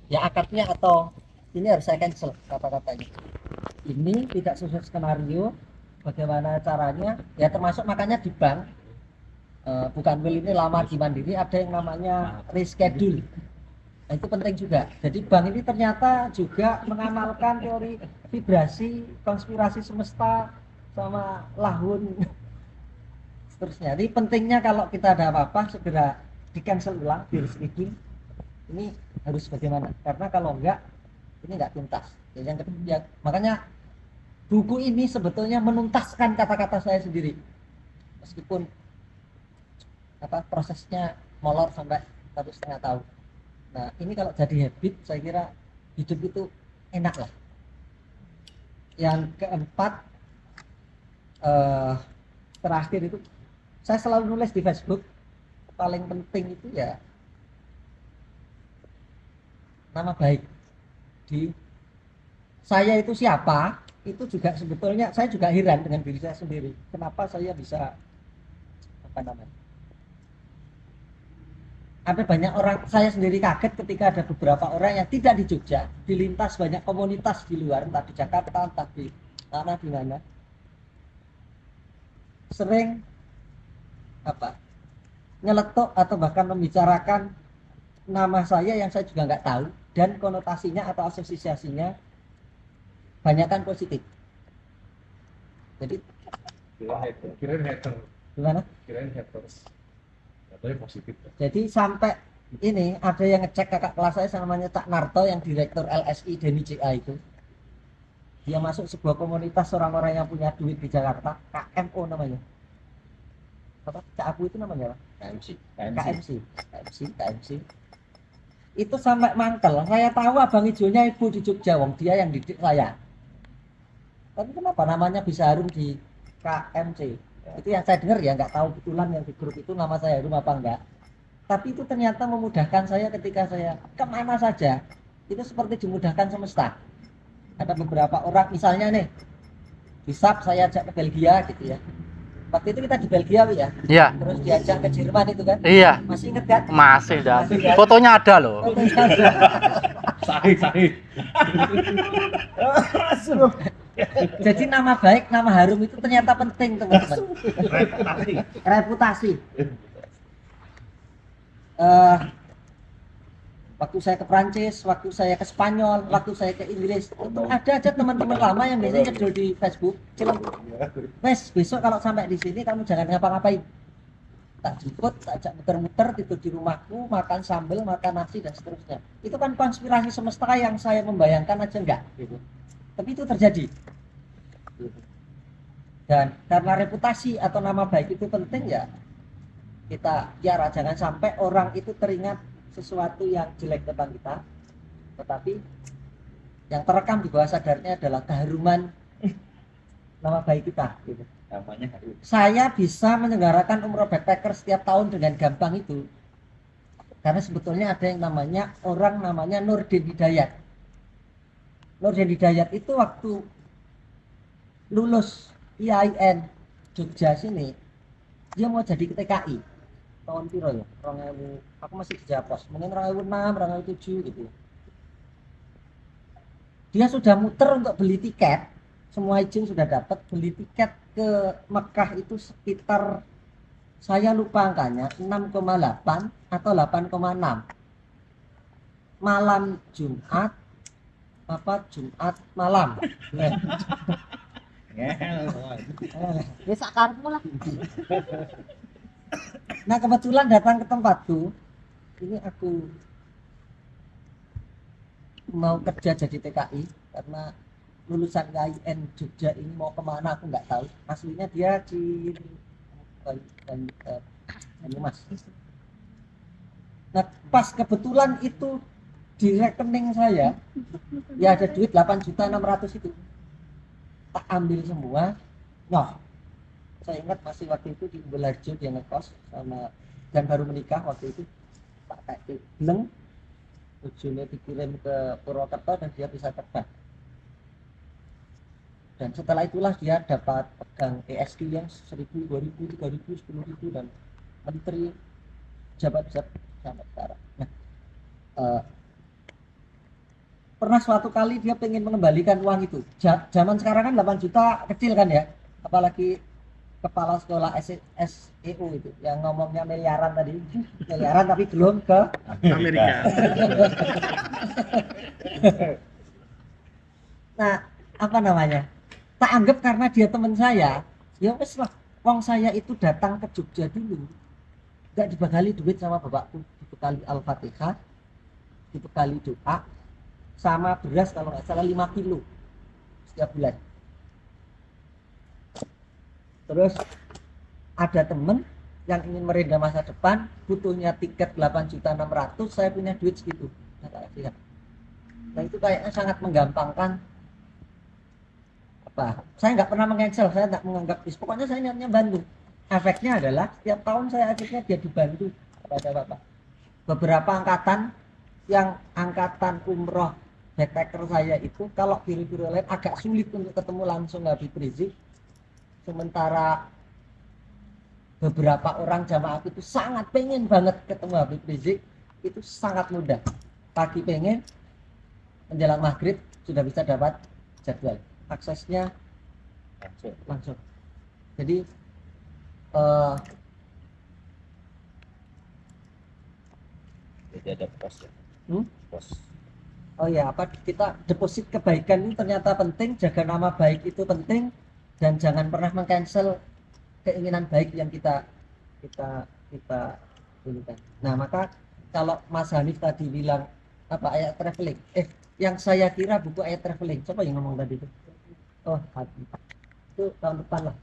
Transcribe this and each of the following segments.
Ya akadnya atau ini harus saya cancel kata-katanya. Ini tidak sesuai skenario, bagaimana caranya? Ya termasuk makanya di bank bukan will ini lama di Mandiri ada yang namanya reschedule. Nah, itu penting juga. Jadi bank ini ternyata juga mengamalkan teori vibrasi, konspirasi semesta sama lahun seterusnya. Jadi pentingnya kalau kita ada apa-apa segera di cancel ulang, di reschedule. Ini harus bagaimana? Karena kalau enggak ini enggak tuntas. Jadi yang kedua, ya, makanya buku ini sebetulnya menuntaskan kata-kata saya sendiri. Meskipun prosesnya molor sampai 1,5 tahun. Nah, ini kalau jadi habit saya kira hidup itu enak lah. Yang keempat terakhir itu saya selalu nulis di Facebook, paling penting itu ya nama baik. Di saya itu siapa, itu juga sebetulnya saya juga heran dengan diri saya sendiri. Kenapa saya bisa ada banyak orang, saya sendiri kaget ketika ada beberapa orang yang tidak di Jogja, dilintas banyak komunitas di luar, entah di Jakarta, entah di mana, sering nyeletuk atau bahkan membicarakan nama saya yang saya juga nggak tahu, dan konotasinya atau asosiasinya banyakkan positif. Jadi kirain hater. Gimana? Kirain haters. Katanya positif. Jadi sampai ini ada yang ngecek kakak kelas saya namanya Cak Narto yang direktur LSI Deni CA itu. Dia masuk sebuah komunitas orang-orang yang punya duit di Jakarta, KMO namanya. Apa? Cak Abu itu namanya apa? KMC. Itu sampai mangkel. Saya tahu abang ijonya ibu di Jogja, wong dia yang didik saya. Tapi kenapa namanya bisa harum di KMC? Itu yang saya dengar ya, nggak tahu betulan yang di grup itu nama saya harum apa enggak. Tapi itu ternyata memudahkan saya ketika saya kemana saja. Itu seperti dimudahkan semesta. Ada beberapa orang, misalnya nih, di SAP saya ajak ke Belgia gitu ya. Waktu itu kita di Belgia ya. Iya. Terus diajak ke Jerman itu kan. Iya. Masih inget kan? Masih dah. Masih, kan? Fotonya ada loh. Sahih. Jadi nama baik, nama harum itu ternyata penting teman-teman. Reputasi. Waktu saya ke Prancis, waktu saya ke Spanyol, waktu saya ke Inggris, itu ada aja teman-teman lama yang biasanya ngedol di Facebook. Wes, besok kalau sampai di sini kamu jangan ngapa-ngapain. Tak jemput, tak ajak muter-muter, tidur di rumahku, makan sambal, makan nasi dan seterusnya. Itu kan konspirasi semesta yang saya membayangkan aja enggak gitu. Tapi itu terjadi. Dan karena reputasi atau nama baik itu penting ya, kita biara jangan sampai orang itu teringat sesuatu yang jelek tentang kita, tetapi yang terekam di bawah sadarnya adalah keharuman nama baik kita gitu. Namanya harum. Saya bisa menyelenggarakan umroh backpacker setiap tahun dengan gampang itu karena sebetulnya ada yang namanya Nurdin Hidayat. Nurdin Hidayat itu waktu lulus IAIN Jogja sini, dia mau jadi TKI tahun piro ya? 2000, aku masih di Japos, mungkin 2006, 2007 gitu. Dia sudah muter untuk beli tiket, semua izin sudah dapat, beli tiket ke Mekah itu sekitar, saya lupa angkanya, 6,8 atau 8,6 malam Jumat malam. Wis sakarepmu lah. Nah kebetulan datang ke tempatku, ini aku mau kerja jadi TKI karena lulusan KIN Jogja ini mau kemana aku nggak tahu. Aslinya dia di Banyumas. Nah pas kebetulan itu di rekening saya ya ada duit 8.600.000 itu, tak ambil semua. Nah saya ingat masih waktu itu di Belarjo dia ngekos sama dan baru menikah waktu itu, tak kayak beleng ujungnya dikirim ke Purwokerto dan dia bisa terbang. Dan setelah itulah dia dapat pegang ESG yang 1.000, 2.000, 3.000, 10.000 dan menteri jabat sampai sekarang. Nah, pernah suatu kali dia pengen mengembalikan uang itu. Zaman sekarang kan 8 juta kecil kan ya, apalagi kepala sekolah SEO itu yang ngomongnya miliaran tadi, miliaran tapi belum ke Amerika. Nah, apa namanya? Tak anggap karena dia teman saya, ya wes lah. Wong saya itu datang ke Jogja dulu, nggak dibekali duit sama bapakku, dibekali Al-Fatihah, dibekali doa, sama beras kalau nggak salah 5 kilo setiap bulan. Terus ada temen yang ingin merendah masa depan, butuhnya tiket 8.600.000, saya punya duit segitu. Nah itu kayaknya sangat menggampangkan. Apa? Saya nggak pernah meng-cancel, saya nggak menganggap pokoknya saya niatnya bantu. Efeknya adalah setiap tahun saya akhirnya dia dibantu kepada Bapak. Beberapa angkatan yang angkatan umroh backpacker saya itu kalau biru-biru lain agak sulit untuk ketemu langsung Habib Rizik. Sementara beberapa orang jamaah itu sangat pengen banget ketemu Habib Rizik, itu sangat mudah. Pagi pengen, menjelang maghrib sudah bisa dapat jadwal, aksesnya langsung. Jadi Jadi ada pos ya. Pos. oh ya, apa kita deposit kebaikan ini ternyata penting, jaga nama baik itu penting, dan jangan pernah meng-cancel keinginan baik yang kita inginkan. Nah maka kalau Mas Hanif tadi bilang apa ayat traveling, yang saya kira buku ayat traveling, coba yang ngomong tadi itu, oh itu tahun depan lah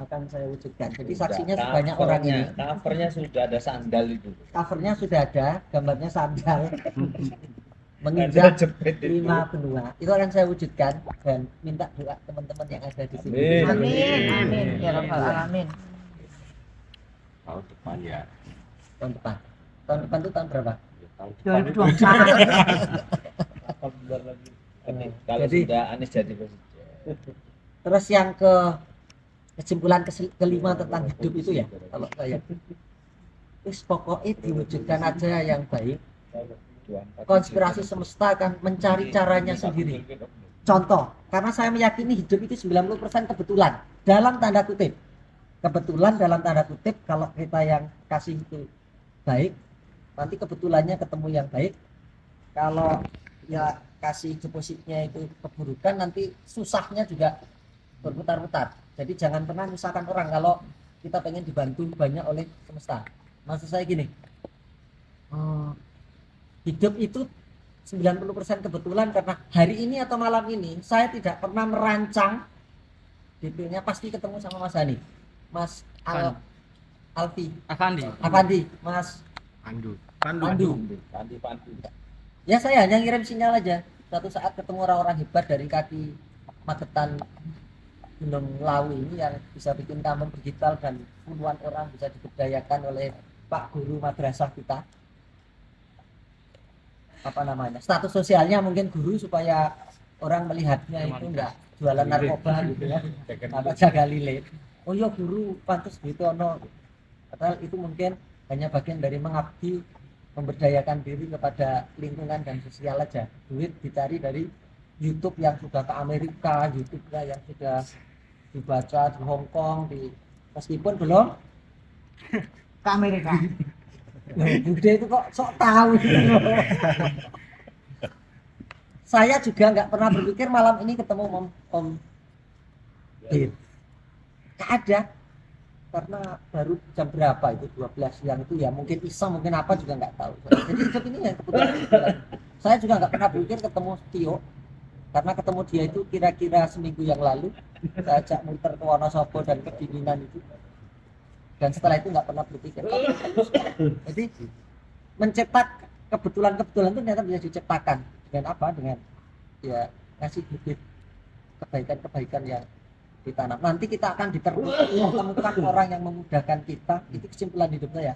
akan saya wujudkan. Jadi saksinya sebanyak orang ini. Covernya sudah ada sandal itu. Covernya sudah ada, gambarnya sandal menginjak 5 benua. Itu akan saya wujudkan dan minta doa teman-teman yang ada di sini. Amin, amin, ya rabbal alamin. Tahun depan ya. Tahun depan. Tahun depan itu tahun berapa? Tahun depan itu 2024. kalau Jadi- sudah Anies jadi presiden. Terus yang kesimpulan kelima tentang hidup itu ya, kalau saya pokoknya diwujudkan aja yang baik. Konspirasi semesta akan mencari caranya sendiri. Contoh, karena saya meyakini hidup itu 90% kebetulan dalam tanda kutip. Kebetulan dalam tanda kutip, kalau kita yang kasih itu baik, nanti kebetulannya ketemu yang baik. Kalau ya kasih depositnya itu keburukan, nanti susahnya juga berputar-putar. Jadi jangan pernah menyusahkan orang kalau kita pengen dibantu banyak oleh semesta. Maksud saya gini, hidup itu 90% kebetulan, karena hari ini atau malam ini saya tidak pernah merancang DP-nya pasti ketemu sama Mas Hani, Mas Alfi, Afandi, Mas Pandu. Pandu. Ya saya hanya ngirim sinyal aja. Suatu saat ketemu orang-orang hebat dari kaki Magetan Gunung Lawu ini yang bisa bikin kampung digital dan puluhan orang bisa diberdayakan oleh Pak Guru madrasah kita. Apa namanya? Status sosialnya mungkin guru supaya orang melihatnya itu enggak jualan narkoba gitu ya. Atau jaga lilin. Oh iya guru pantas gitu ono. Padahal itu mungkin hanya bagian dari mengabdi, memberdayakan diri kepada lingkungan dan sosial aja. Duit dicari dari YouTube yang sudah ke Amerika, YouTube-nya yang sudah dibaca di Hong Kong, meskipun belum Ke Amerika. Bude itu kok sok tahu gitu. Saya juga nggak pernah berpikir malam ini ketemu Om Dir. Nggak ada, karena baru jam berapa itu 12 siang itu ya, mungkin iseng mungkin apa juga nggak tahu. Jadi hidup ini ya kebetulan. Saya juga nggak pernah berpikir ketemu Tio, karena ketemu dia itu kira-kira seminggu yang lalu. Saya ajak muter ke Wonosobo dan kedinginan itu, dan setelah itu nggak pernah berpikir. Jadi mencetak kebetulan-kebetulan itu ternyata bisa diciptakan dengan apa? Dengan ya ngasih bibit kebaikan-kebaikan yang ditanam. Nanti kita akan ditemukan orang yang memudahkan kita. Itu kesimpulan hidup saya.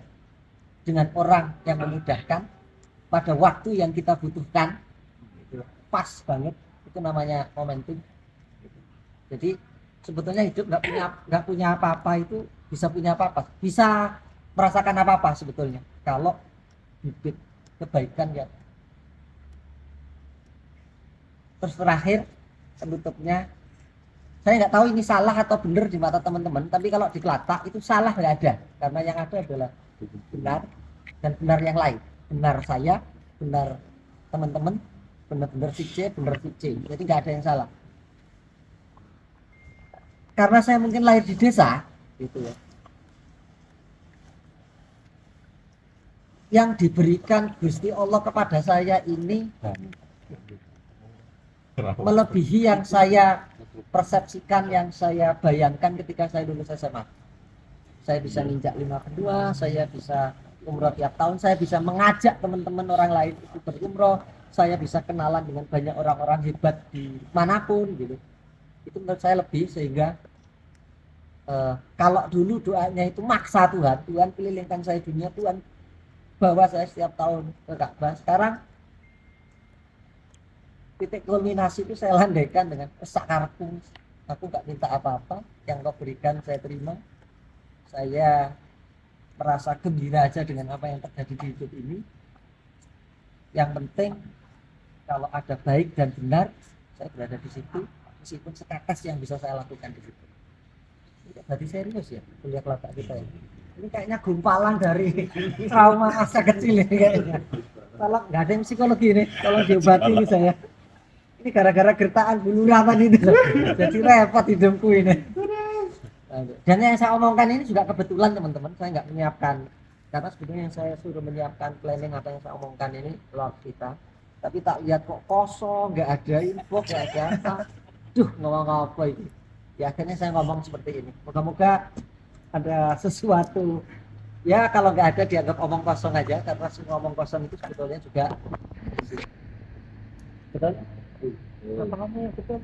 Dengan orang yang memudahkan pada waktu yang kita butuhkan, pas banget, itu namanya momentum. Jadi sebetulnya hidup nggak punya apa-apa itu bisa punya apa-apa, bisa merasakan apa-apa sebetulnya kalau bibit kebaikan ya. Terus terakhir penutupnya, saya nggak tahu ini salah atau benar di mata teman-teman, tapi kalau di Kelatak itu salah nggak ada, karena yang ada adalah benar dan benar yang lain. Benar saya, benar teman-teman, benar si C, benar si C. Jadi nggak ada yang salah. Karena saya mungkin lahir di desa, gitu ya. Yang diberikan Gusti Allah kepada saya ini melebihi yang saya persepsikan, yang saya bayangkan ketika saya lulus SMA. Saya bisa nginjak 5 kedua, saya bisa umroh tiap tahun, saya bisa mengajak teman-teman orang lain itu berumroh, saya bisa kenalan dengan banyak orang-orang hebat di manapun gitu. Itu menurut saya lebih, sehingga kalau dulu doanya itu maksa Tuhan, Tuhan kelilingkan saya dunia, Tuhan bawa saya setiap tahun ke Ka'bah. Sekarang titik kulminasi itu saya landaikan dengan sakarku, aku nggak minta apa-apa, yang kau berikan saya terima. Saya merasa gembira aja dengan apa yang terjadi di hidup ini. Yang penting kalau ada baik dan benar, saya berada di situ, meskipun setetes yang bisa saya lakukan di situ. Ini berarti serius ya kuliah Kelatak kita ya. Ini kayaknya gumpalan dari trauma masa kecil ini kayaknya. Kalau nggak ada yang psikologi ini, tolong diobati ini saya. Ini gara-gara gertakan bulu rawan ini, jadi repot hidupku ini. Dan yang saya omongkan ini juga kebetulan teman-teman, saya nggak menyiapkan, karena sebetulnya yang saya suruh menyiapkan planning apa yang saya omongkan ini vlog kita, tapi tak lihat kok kosong, nggak ada info, nggak ada apa. Duh, ngomong apa ini? Ya akhirnya saya ngomong seperti ini. Moga-moga ada sesuatu. Ya kalau nggak ada dianggap omong kosong aja, karena semua omong kosong itu sebetulnya juga betul. Apa kamu betul?